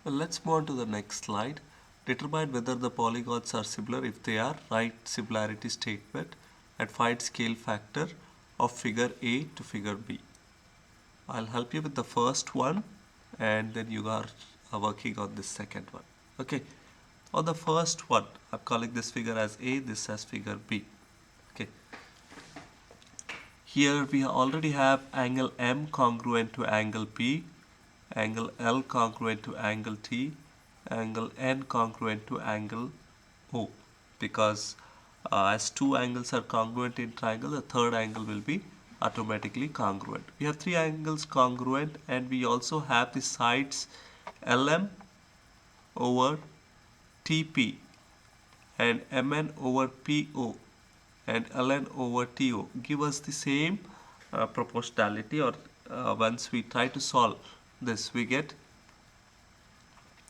Let's move on to the next slide. Determine whether the polygons are similar. If they are, write similarity statement and find scale factor of figure A to figure B. I'll help you with the first one and then you are working on this second one. Okay. On the first one, I'm calling this figure as A, this as figure B. Okay. Here we already have angle M congruent to angle P, angle L congruent to angle T, angle N congruent to angle O, because as two angles are congruent in triangle, the third angle will be automatically congruent. We have three angles congruent and we also have the sides LM over TP and MN over PO and ln over TO give us the same proportionality, or once we try to solve this we get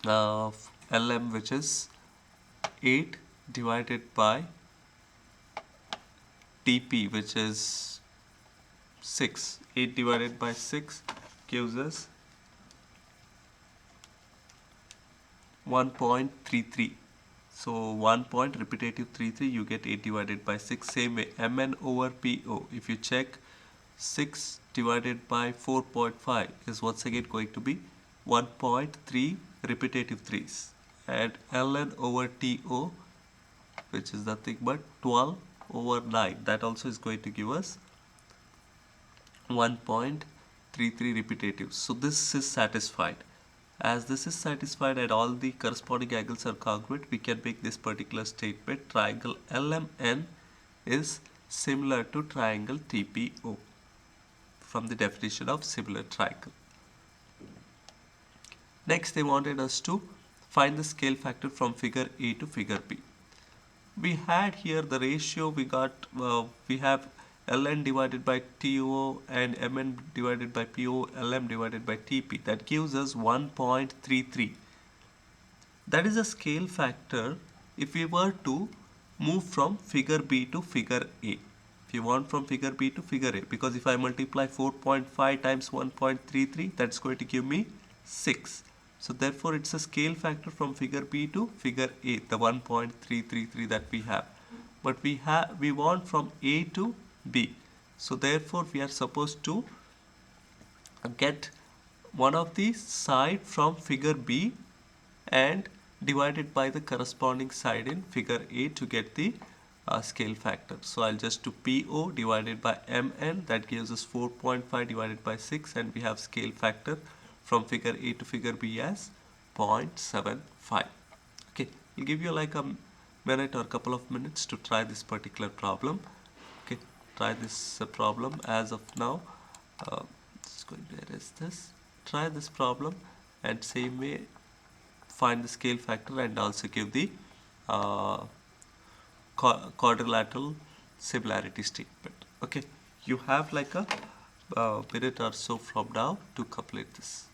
LM, which is 8 divided by TP, which is 6. 8 divided by 6 gives us 1.33. So 1 point repetitive 33, you get 8 divided by 6. Same way, Mn over Po, if you check 6 divided by 4.5 is once again going to be 1.3 repetitive 3's. And Ln over To, which is nothing but 12 over 9, that also is going to give us 1.33 repetitive. So this is satisfied. As this is satisfied and all the corresponding angles are congruent, we can make this particular statement: triangle LMN is similar to triangle TPO, from the definition of similar triangle. Next, they wanted us to find the scale factor from figure A to figure B. We had here the ratio we have ln divided by TO and mn divided by PO, lm divided by TP. That gives us 1.33. That is a scale factor if we were to move from figure B to figure A. If you want from figure B to figure A, because if I multiply 4.5 times 1.33, that's going to give me 6. So therefore it's a scale factor from figure B to figure A, the 1.333 that we have. But we want from A to B. So therefore we are supposed to get one of the side from figure B and divided by the corresponding side in figure A to get the scale factor. So I'll just do PO divided by MN, that gives us 4.5 divided by 6, and we have scale factor from figure A to figure B as 0.75. Okay, I'll give you like a minute or a couple of minutes to try this particular problem. Okay, try this problem as of now. Just going to erase this. Try this problem and same way find the scale factor and also give the quadrilateral similarity statement. Okay, you have like a minute or so from now to complete this.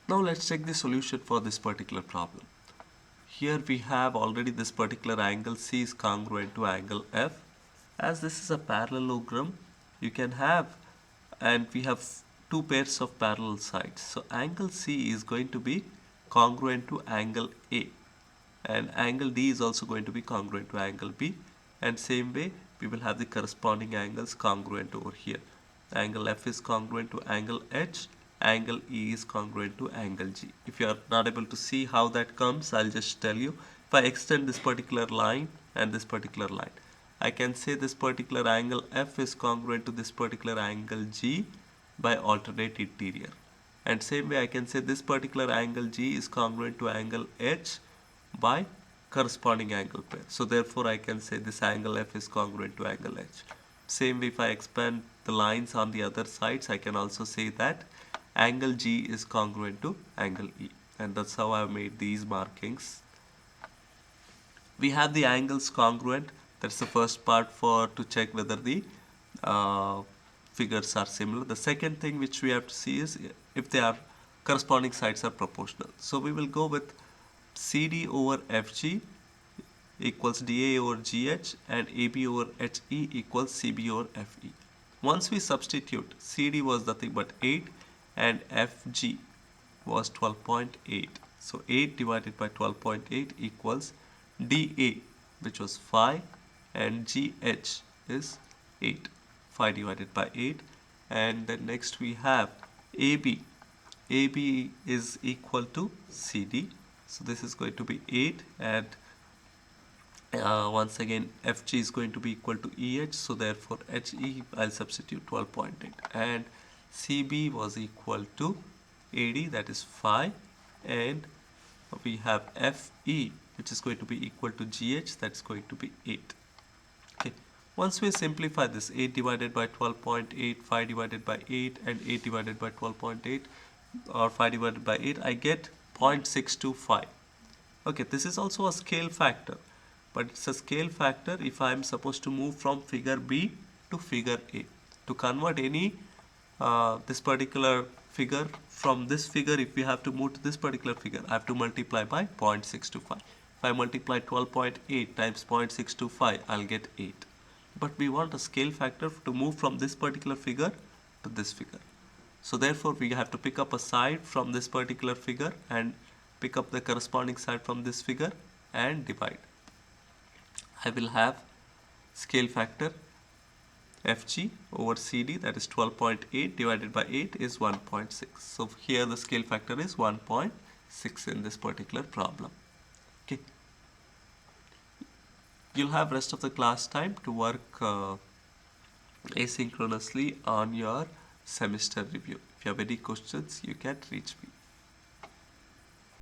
Now let's check the solution for this particular problem. Here we have already this particular angle C is congruent to angle F. As this is a parallelogram, you can have, and we have two pairs of parallel sides. So angle C is going to be congruent to angle A, and angle D is also going to be congruent to angle B, and same way we will have the corresponding angles congruent over here. Angle F is congruent to angle H, angle E is congruent to angle G. If you are not able to see how that comes, I'll just tell you. If I extend this particular line and this particular line, I can say this particular angle F is congruent to this particular angle G by alternate interior. And same way I can say this particular angle G is congruent to angle H by corresponding angle pair. So therefore I can say this angle F is congruent to angle H. Same way if I expand the lines on the other sides, I can also say that angle G is congruent to angle E. And that's how I've made these markings. We have the angles congruent. That's the first part for to check whether the figures are similar. The second thing which we have to see is if they are corresponding sides are proportional. So we will go with CD over FG equals DA over GH and AB over HE equals CB over FE. Once we substitute, CD was nothing but 8 and FG was 12.8. So 8 divided by 12.8 equals dA, which was 5, and GH is 8. 5 divided by 8. And then next we have AB. AB is equal to CD. So this is going to be 8, and once again FG is going to be equal to EH, so therefore HE I'll substitute 12.8, and CB was equal to AD, that is 5, and we have FE, which is going to be equal to GH, that's going to be 8. Okay, once we simplify this, 8 divided by 12.8, 5 divided by 8, and 8 divided by 12.8, or 5 divided by 8, I get 0.625. Okay, this is also a scale factor, but it's a scale factor if I am supposed to move from figure B to figure A. To convert any this particular figure from this figure, if we have to move to this particular figure, I have to multiply by 0.625. If I multiply 12.8 times 0.625, I'll get 8. But we want a scale factor to move from this particular figure to this figure. So therefore we have to pick up a side from this particular figure and pick up the corresponding side from this figure and divide. I will have scale factor Fg over CD, that is 12.8 divided by 8 is 1.6. So here the scale factor is 1.6 in this particular problem. Okay. You'll have rest of the class time to work asynchronously on your semester review. If you have any questions, you can reach me.